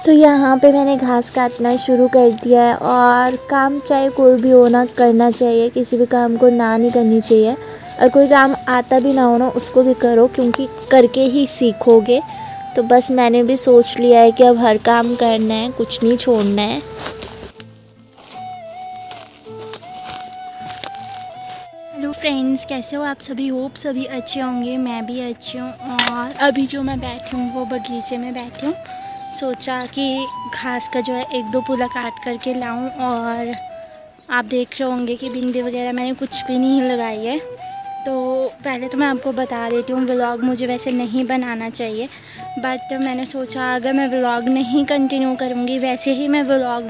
तो यहाँ पे मैंने घास काटना शुरू कर दिया है और काम चाहे कोई भी हो ना करना चाहिए, किसी भी काम को ना नहीं करनी चाहिए। और कोई काम आता भी ना हो ना उसको भी करो, क्योंकि करके ही सीखोगे। तो बस मैंने भी सोच लिया है कि अब हर काम करना है, कुछ नहीं छोड़ना है। हेलो फ्रेंड्स, कैसे हो आप सभी? होप सभी अच्छे होंगे, मैं भी अच्छी हूँ। और अभी जो मैं बैठी हूँ वो बगीचे में बैठी हूँ। सोचा कि घास का जो है 1-2 पुला काट करके लाऊं। और आप देख रहे होंगे कि भिंडी वगैरह मैंने कुछ भी नहीं लगाई है। तो पहले तो मैं आपको बता देती हूँ, व्लॉग मुझे वैसे नहीं बनाना चाहिए, बट मैंने सोचा अगर मैं व्लॉग नहीं कंटिन्यू करूँगी, वैसे ही मैं व्लॉग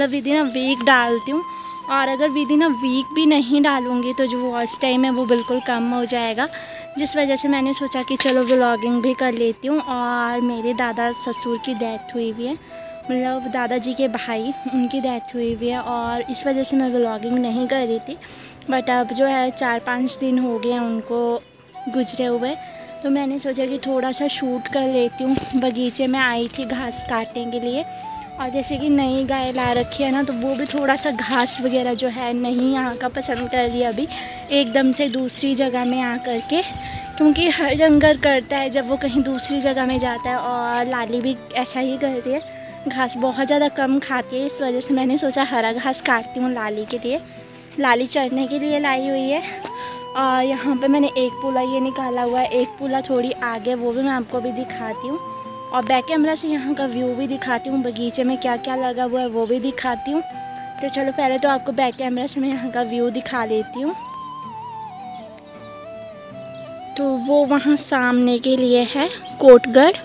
विदिन अ वीक डालती हूँ। और अगर विदिन अ वीक भी नहीं डालूँगी तो जो वॉच टाइम है वो बिल्कुल कम हो जाएगा। जिस वजह से मैंने सोचा कि चलो व्लॉगिंग भी कर लेती हूँ। और मेरे दादा ससुर की डेथ हुई हुई है, मतलब दादाजी के भाई, उनकी डेथ हुई हुई है। और इस वजह से मैं व्लॉगिंग नहीं कर रही थी। बट अब जो है 4-5 दिन हो गए हैं उनको गुजरे हुए। तो मैंने सोचा कि थोड़ा सा शूट कर लेती हूँ। बगीचे में आई थी घास काटने के लिए, और जैसे कि नई गाय ला रखी है ना, तो वो भी थोड़ा सा घास वगैरह जो है नहीं यहाँ का पसंद कर रही है अभी, एकदम से दूसरी जगह में आ कर के। क्योंकि हर डंगर करता है जब वो कहीं दूसरी जगह में जाता है, और लाली भी ऐसा ही कर रही है, घास बहुत ज़्यादा कम खाती है। इस वजह से मैंने सोचा हरा घास काटती हूँ लाली के लिए, लाली चढ़ने के लिए लाई हुई है। और यहाँ पे मैंने 1 पुला ये निकाला हुआ है, 1 पुला थोड़ी आगे, वो भी मैं आपको भी दिखाती हूँ। और बैक कैमरा से यहाँ का व्यू भी दिखाती हूँ, बगीचे में क्या क्या लगा हुआ है वो भी दिखाती हूँ। तो चलो पहले तो आपको बैक कैमरा से मैं यहाँ का व्यू दिखा लेती हूँ। तो वो वहाँ सामने के लिए है कोटगढ़।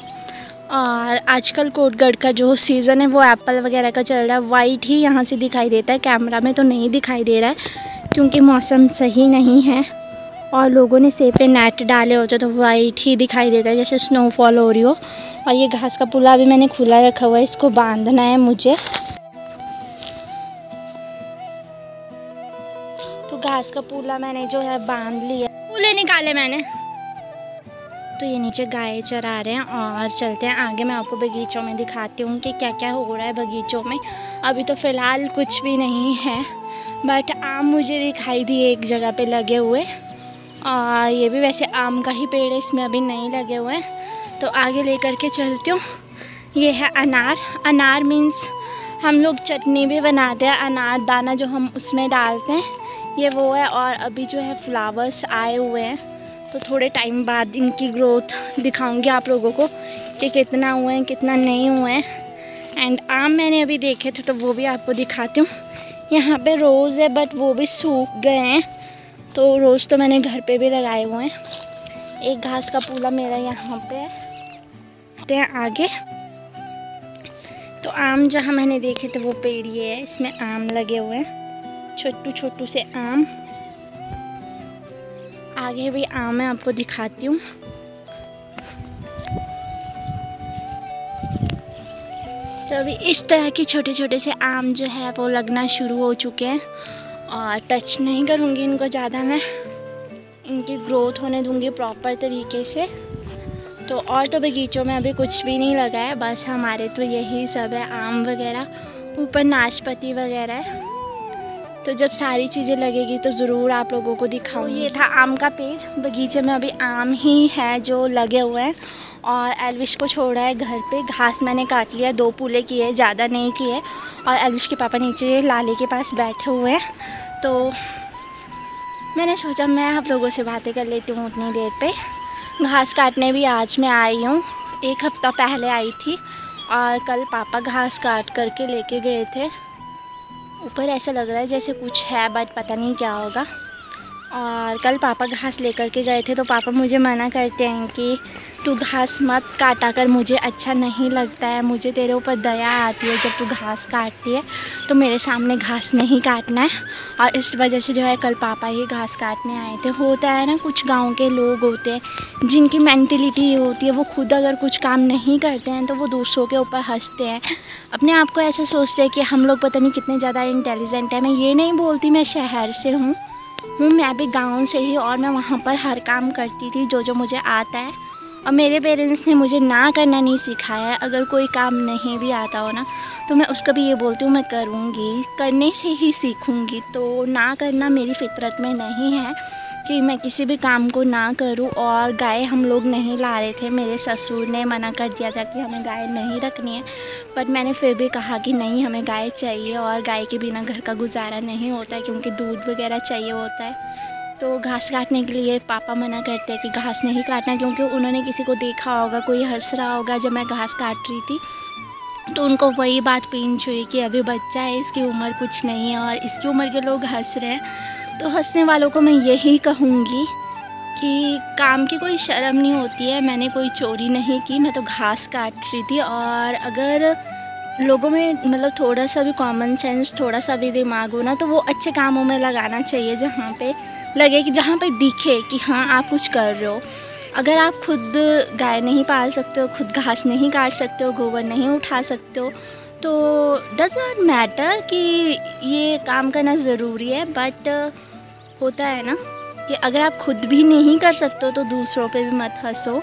और आजकल कोटगढ़ का जो सीज़न है वो एप्पल वगैरह का चल रहा है। वाइट ही यहाँ से दिखाई देता है, कैमरा में तो नहीं दिखाई दे रहा है क्योंकि मौसम सही नहीं है। और लोगों ने सेब पे नेट डाले होते तो वाइट ही दिखाई देता है, जैसे स्नोफॉल हो रही हो। और ये घास का पुला भी मैंने खुला रखा हुआ है, इसको बांधना है मुझे। तो घास का पुला मैंने जो है बांध लिया, पुले निकाले मैंने। तो ये नीचे गाय चरा रहे हैं और चलते हैं आगे, मैं आपको बगीचों में दिखाती हूँ कि क्या क्या हो रहा है बगीचों में। अभी तो फ़िलहाल कुछ भी नहीं है, बट आम मुझे दिखाई दिए एक जगह पे लगे हुए। और ये भी वैसे आम का ही पेड़ है, इसमें अभी नहीं लगे हुए हैं। तो आगे लेकर के चलती हूँ। ये है अनार। अनार मीन्स हम लोग चटनी भी बनाते हैं, अनार दाना जो हम उसमें डालते हैं, ये वो है। और अभी जो है फ्लावर्स आए हुए हैं, तो थोड़े टाइम बाद इनकी ग्रोथ दिखाऊंगी आप लोगों को कि कितना हुए हैं कितना नहीं हुए हैं। एंड आम मैंने अभी देखे थे तो वो भी आपको दिखाती हूँ। यहाँ पे रोज़ है बट वो भी सूख गए हैं, तो रोज़ तो मैंने घर पे भी लगाए हुए हैं। एक घास का पुला मेरा यहाँ पे है। आगे तो आम जहाँ मैंने देखे थे वो पेड़ ये है, इसमें आम लगे हुए हैं, छोटू छोटू से आम। आगे भी आम मैं आपको दिखाती हूँ। तो अभी इस तरह के छोटे छोटे से आम जो है वो लगना शुरू हो चुके हैं। और टच नहीं करूँगी इनको ज़्यादा, मैं इनकी ग्रोथ होने दूँगी प्रॉपर तरीके से। तो और तो बगीचों में अभी कुछ भी नहीं लगा है, बस हमारे तो यही सब है, आम वगैरह, ऊपर नाशपाती वगैरह है। तो जब सारी चीज़ें लगेगी तो ज़रूर आप लोगों को दिखाऊंगी। ये था आम का पेड़, बगीचे में अभी आम ही है जो लगे हुए हैं। और एल्विश को छोड़ा है घर पे, घास मैंने काट लिया, 2 पुले किए, ज़्यादा नहीं किए। और एल्विश के पापा नीचे लाली के पास बैठे हुए हैं। तो मैंने सोचा मैं आप लोगों से बातें कर लेती हूँ उतनी देर पे। घास काटने भी आज मैं आई हूँ, 1 हफ़्ता पहले आई थी। और कल पापा घास काट करके लेके गए थे। ऊपर ऐसा लग रहा है जैसे कुछ है बट पता नहीं क्या होगा। और कल पापा घास लेकर के गए थे तो पापा मुझे मना करते हैं कि तू घास मत काटा कर, मुझे अच्छा नहीं लगता है, मुझे तेरे ऊपर दया आती है जब तू घास काटती है, तो मेरे सामने घास नहीं काटना है। और इस वजह से जो है कल पापा ही घास काटने आए थे। होता है ना, कुछ गांव के लोग होते हैं जिनकी मेंटलिटी ये होती है, वो खुद अगर कुछ काम नहीं करते हैं तो वो दूसरों के ऊपर हंसते हैं, अपने आप को ऐसा सोचते हैं कि हम लोग पता नहीं कितने ज़्यादा इंटेलिजेंट है। मैं ये नहीं बोलती मैं शहर से हूँ, मैं भी गाँव से ही, और मैं वहाँ पर हर काम करती थी जो जो मुझे आता है। और मेरे पेरेंट्स ने मुझे ना करना नहीं सिखाया है। अगर कोई काम नहीं भी आता हो ना तो मैं उसको भी ये बोलती हूँ मैं करूँगी, करने से ही सीखूँगी। तो ना करना मेरी फितरत में नहीं है कि मैं किसी भी काम को ना करूं। और गाय हम लोग नहीं ला रहे थे, मेरे ससुर ने मना कर दिया था कि हमें गाय नहीं रखनी है, बट मैंने फिर भी कहा कि नहीं हमें गाय चाहिए और गाय के बिना घर का गुजारा नहीं होता है क्योंकि दूध वगैरह चाहिए होता है। तो घास काटने के लिए पापा मना करते हैं कि घास नहीं काटना, क्योंकि उन्होंने किसी को देखा होगा, कोई हंस रहा होगा जब मैं घास काट रही थी, तो उनको वही बात पिंच हुई कि अभी बच्चा है, इसकी उम्र कुछ नहीं है और इसकी उम्र के लोग हंस रहे हैं। तो हंसने वालों को मैं यही कहूँगी कि काम की कोई शर्म नहीं होती है। मैंने कोई चोरी नहीं की, मैं तो घास काट रही थी। और अगर लोगों में मतलब थोड़ा सा भी कॉमन सेंस, थोड़ा सा भी दिमाग हो ना, तो वो अच्छे कामों में लगाना चाहिए जहाँ पे लगे कि जहाँ पे दिखे कि हाँ आप कुछ कर रहे हो। अगर आप खुद गाय नहीं पाल सकते हो, खुद घास नहीं काट सकते हो, गोबर नहीं उठा सकते हो, तो डज नॉट मैटर कि ये काम करना ज़रूरी है। बट होता है ना कि अगर आप खुद भी नहीं कर सकते हो तो दूसरों पे भी मत हंसो।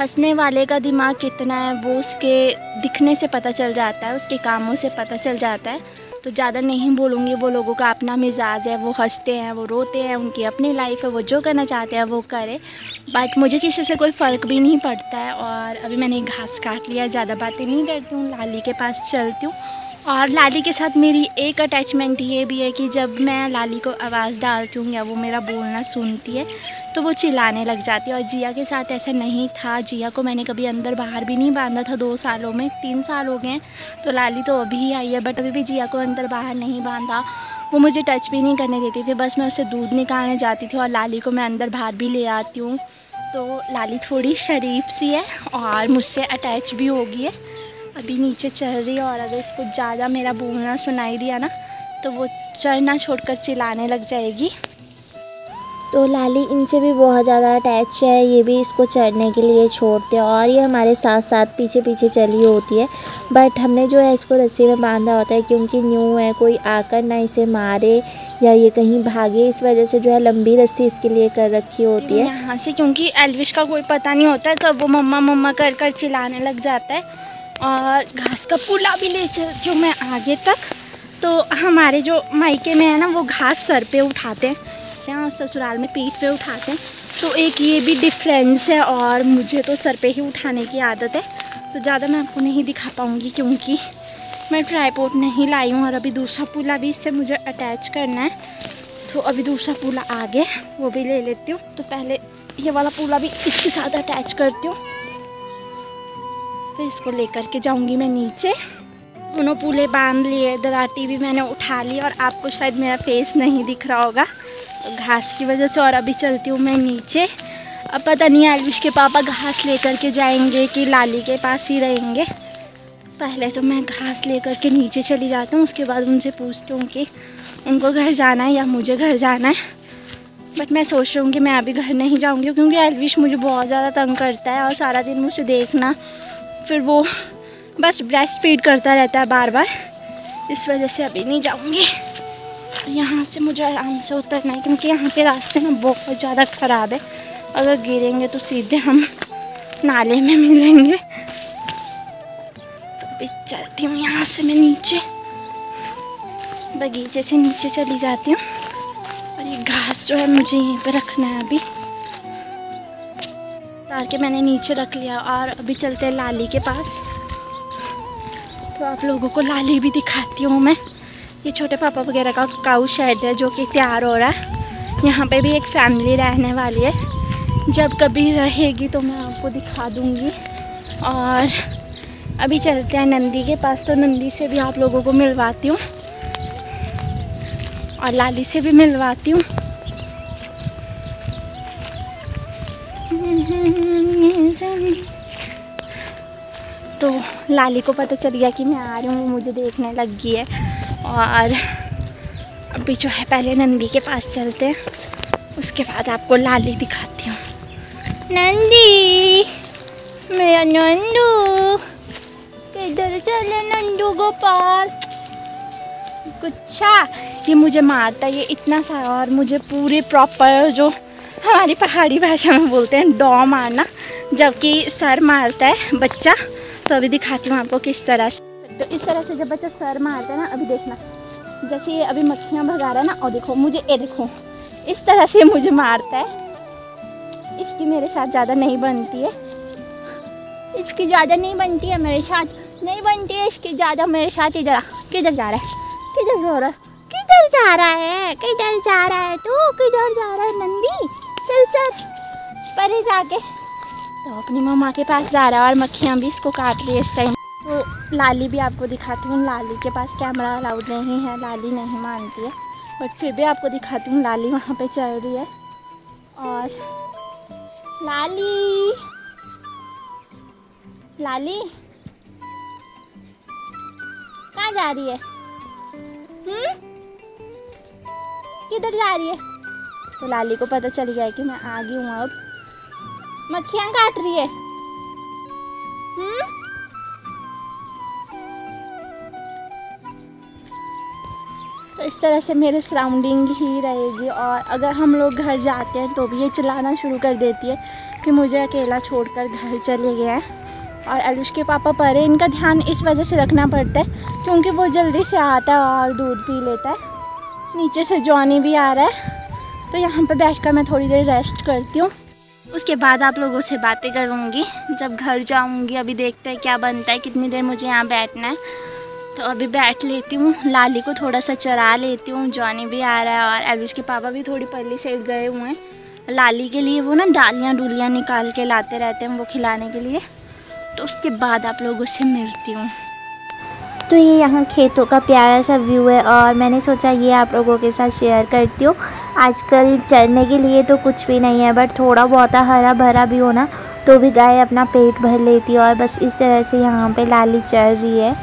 हंसने वाले का दिमाग कितना है वो उसके दिखने से पता चल जाता है, उसके कामों से पता चल जाता है। तो ज़्यादा नहीं बोलूँगी, वो लोगों का अपना मिजाज है, वो हंसते हैं, वो रोते हैं, उनकी अपनी लाइफ है, वो जो करना चाहते हैं वो करे। बट मुझे किसी से कोई फ़र्क भी नहीं पड़ता है। और अभी मैंने घास काट लिया, ज़्यादा बातें नहीं करती हूँ, लाली के पास चलती हूँ। और लाली के साथ मेरी एक अटैचमेंट ये भी है कि जब मैं लाली को आवाज़ डालती हूँ या वो मेरा बोलना सुनती है तो वो चिल्लाने लग जाती है। और जिया के साथ ऐसा नहीं था, जिया को मैंने कभी अंदर बाहर भी नहीं बांधा था 2 सालों में, 3 साल हो गए हैं। तो लाली तो अभी ही आई है, बट अभी भी जिया को अंदर बाहर नहीं बांधा। वो मुझे टच भी नहीं करने देती थी, बस मैं उसे दूध निकालने जाती थी और लाली को मैं अंदर बाहर भी ले आती हूँ। तो लाली थोड़ी शरीफ सी है और मुझसे अटैच भी हो गई है। अभी नीचे चल रही है और अगर इसको ज़्यादा मेरा बोलना सुनाई दिया ना तो वो चढ़ना छोड़कर चिल्लाने लग जाएगी। तो लाली इनसे भी बहुत ज़्यादा अटैच है, ये भी इसको चढ़ने के लिए छोड़ते हैं और ये हमारे साथ साथ पीछे पीछे चली होती है। बट हमने जो है इसको रस्सी में बांधा होता है क्योंकि न्यू है, कोई आकर ना इसे मारे या ये कहीं भागे, इस वजह से जो है लंबी रस्सी इसके लिए कर रखी होती है यहाँ से, क्योंकि एल्विश का कोई पता नहीं होता है कब वो मम्मा मम्मा कर कर चिल्लाने लग जाता है। और घास का पुला भी ले चलती हूँ मैं आगे तक। तो हमारे जो मायके में है ना वो घास सर पे उठाते हैं और ससुराल में पीठ पे उठाते हैं, तो एक ये भी डिफरेंस है। और मुझे तो सर पे ही उठाने की आदत है, तो ज़्यादा मैं आपको नहीं दिखा पाऊँगी क्योंकि मैं ट्राइपॉड नहीं लाई हूँ। और अभी दूसरा पुला भी इससे मुझे अटैच करना है, तो अभी दूसरा पुला आ गया, वो भी ले लेती हूँ। तो पहले ये वाला पुला भी इसके साथ अटैच करती हूँ, फिर इसको लेकर के जाऊंगी मैं नीचे। दोनों पूले बांध लिए, दराटी भी मैंने उठा ली और आपको शायद मेरा फेस नहीं दिख रहा होगा तो घास की वजह से। और अभी चलती हूँ मैं नीचे। अब पता नहीं एल्विश के पापा घास लेकर के जाएंगे कि लाली के पास ही रहेंगे। पहले तो मैं घास लेकर के नीचे चली जाती हूँ, उसके बाद उनसे पूछती हूँ कि उनको घर जाना है या मुझे घर जाना है। बट मैं सोच रही हूँ कि मैं अभी घर नहीं जाऊँगी क्योंकि एल्विश मुझे बहुत ज़्यादा तंग करता है और सारा दिन मुझे देखना, फिर वो बस ब्रेस्ट फीड करता रहता है बार बार, इस वजह से अभी नहीं जाऊंगी। यहाँ से मुझे आराम से उतरना है क्योंकि यहाँ पे रास्ते में बहुत ज़्यादा ख़राब है, अगर गिरेंगे तो सीधे हम नाले में मिलेंगे। तो अभी चलती हूँ यहाँ से मैं नीचे, बगीचे से नीचे चली जाती हूँ। और ये घास जो है मुझे यहीं पे रखना है, अभी उतार के मैंने नीचे रख लिया। और अभी चलते हैं लाली के पास, तो आप लोगों को लाली भी दिखाती हूँ मैं। ये छोटे पापा वगैरह का काऊ शेड है जो कि तैयार हो रहा है। यहाँ पे भी एक फैमिली रहने वाली है, जब कभी रहेगी तो मैं आपको दिखा दूँगी। और अभी चलते हैं नंदी के पास, तो नंदी से भी आप लोगों को मिलवाती हूँ और लाली से भी मिलवाती हूँ। तो लाली को पता चल गया कि मैं आ रही हूँ, वो मुझे देखने लग गई है। और अभी जो है पहले नंदी के पास चलते हैं, उसके बाद आपको लाली दिखाती हूँ। नंदी, मेरा नंदू किधर चले? नंदू गोपाल गुच्छा, ये मुझे मारता है, ये इतना सारा। और मुझे पूरे प्रॉपर जो हमारी पहाड़ी भाषा में बोलते हैं डॉ मारना, जबकि सर मारता है बच्चा। तो अभी दिखाती हूँ आपको किस तरह से। तो इस तरह से जब बच्चा सर मारता है ना, अभी देखना, जैसे ये अभी मक्खियाँ भगा रहा है ना, और देखो मुझे, ये देखो इस तरह से मुझे मारता है। इसकी मेरे साथ ज़्यादा नहीं बनती है, इसकी ज़्यादा नहीं बनती है मेरे साथ, नहीं बनती है इसकी ज़्यादा मेरे साथ। इधर किधर जा रहा है, किधर जा रहा है, किधर जा रहा है, किधर जा रहा है तू, किधर जा रहा है नंदी, चल चल परे जाके। तो अपनी मम्मा के पास जा रहा है और मक्खियाँ भी इसको काट रही है इस टाइम। तो लाली भी आपको दिखाती हूँ, लाली के पास कैमरा अलाउड नहीं है, लाली नहीं मानती है, बट फिर भी आपको दिखाती हूँ। लाली वहाँ पे चल रही है। और लाली, लाली कहाँ जा रही है, किधर जा रही है? तो लाली को पता चल गया है कि मैं आ गई हूँ। अब मक्खियाँ काट रही है। तो इस तरह से मेरे सराउंडिंग ही रहेगी। और अगर हम लोग घर जाते हैं तो भी ये चिल्लाना शुरू कर देती है कि मुझे अकेला छोड़कर घर चले गए हैं। और एलविश के पापा परे, इनका ध्यान इस वजह से रखना पड़ता है क्योंकि वो जल्दी से आता है और दूध पी लेता है। नीचे से जॉनी भी आ रहा है, तो यहाँ पर बैठकर मैं थोड़ी देर रेस्ट करती हूँ। उसके बाद आप लोगों से बातें करूँगी जब घर जाऊँगी। अभी देखते हैं क्या बनता है, कितनी देर मुझे यहाँ बैठना है। तो अभी बैठ लेती हूँ, लाली को थोड़ा सा चरा लेती हूँ। जॉनी भी आ रहा है और एलविश के पापा भी थोड़ी पहले से गए हुए हैं। लाली के लिए वो ना डालियाँ डूलियाँ निकाल के लाते रहते हैं वो खिलाने के लिए। तो उसके बाद आप लोगों से मिलती हूँ। तो ये यहाँ खेतों का प्यारा सा व्यू है और मैंने सोचा ये आप लोगों के साथ शेयर करती हूँ। आजकल चरने के लिए तो कुछ भी नहीं है, बट थोड़ा बहुत हरा भरा भी हो ना तो भी गाय अपना पेट भर लेती है। और बस इस तरह से यहाँ पे लाली चर रही है।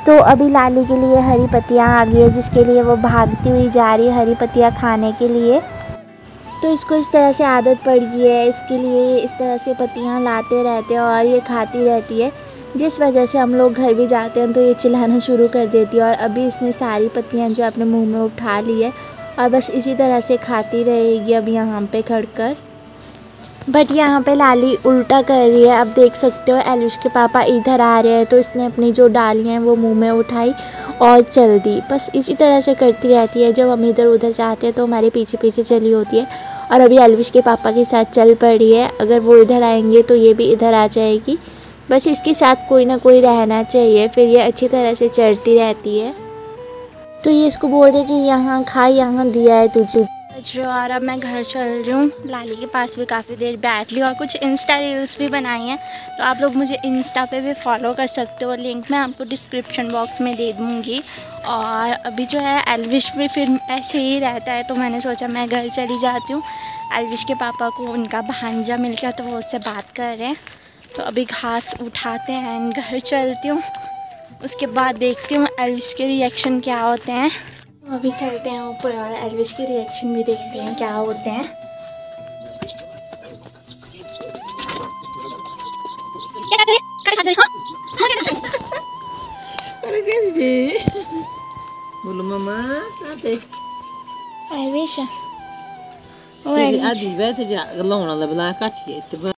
तो अभी लाली के लिए हरी पत्तियाँ आ गई है, जिसके लिए वो भागती हुई जा रही है हरी पत्तियाँ खाने के लिए। तो इसको इस तरह से आदत पड़ गई है, इसके लिए इस तरह से पत्तियाँ लाते रहते हैं और ये खाती रहती है। जिस वजह से हम लोग घर भी जाते हैं तो ये चिल्लाना शुरू कर देती है। और अभी इसने सारी पत्तियाँ जो अपने मुंह में उठा ली है और बस इसी तरह से खाती रहेगी अब यहाँ पे खड़कर। बट यहाँ पे लाली उल्टा कर रही है। अब देख सकते हो एलविश के पापा इधर आ रहे हैं तो इसने अपनी जो डालियाँ हैं वो मुंह में उठाई और चल दी। बस इसी तरह से करती रहती है, जब हम इधर उधर जाते हैं तो हमारे पीछे पीछे चली होती है। और अभी एलविश के पापा के साथ चल पड़ी है, अगर वो इधर आएंगे तो ये भी इधर आ जाएगी। बस इसके साथ कोई ना कोई रहना चाहिए, फिर ये अच्छी तरह से चढ़ती रहती है। तो ये इसको बोल रही कि यहाँ खा, यहाँ दिया है तुझे। और अब मैं घर चल रही हूँ। लाली के पास भी काफ़ी देर बैठ ली और कुछ इंस्टा रील्स भी बनाई हैं। तो आप लोग मुझे इंस्टा पे भी फॉलो कर सकते हो, लिंक मैं आपको डिस्क्रिप्शन बॉक्स में दे दूँगी। और अभी जो है एलविश भी फिर ऐसे ही रहता है, तो मैंने सोचा मैं घर चली जाती हूँ। एलविश के पापा को उनका भांजा मिल गया तो वो उससे बात कर रहे हैं। तो अभी घास उठाते हैं एंड घर चलती हूँ। उसके बाद देखती हूँ एलविश के रिएक्शन क्या होते हैं। तो अभी चलते हैं ऊपर और एलविश के रिएक्शन भी देखते हैं क्या होते हैं। बोलो मम्मा एलविश आदि बैठे जा लाउन वाला बला काटिए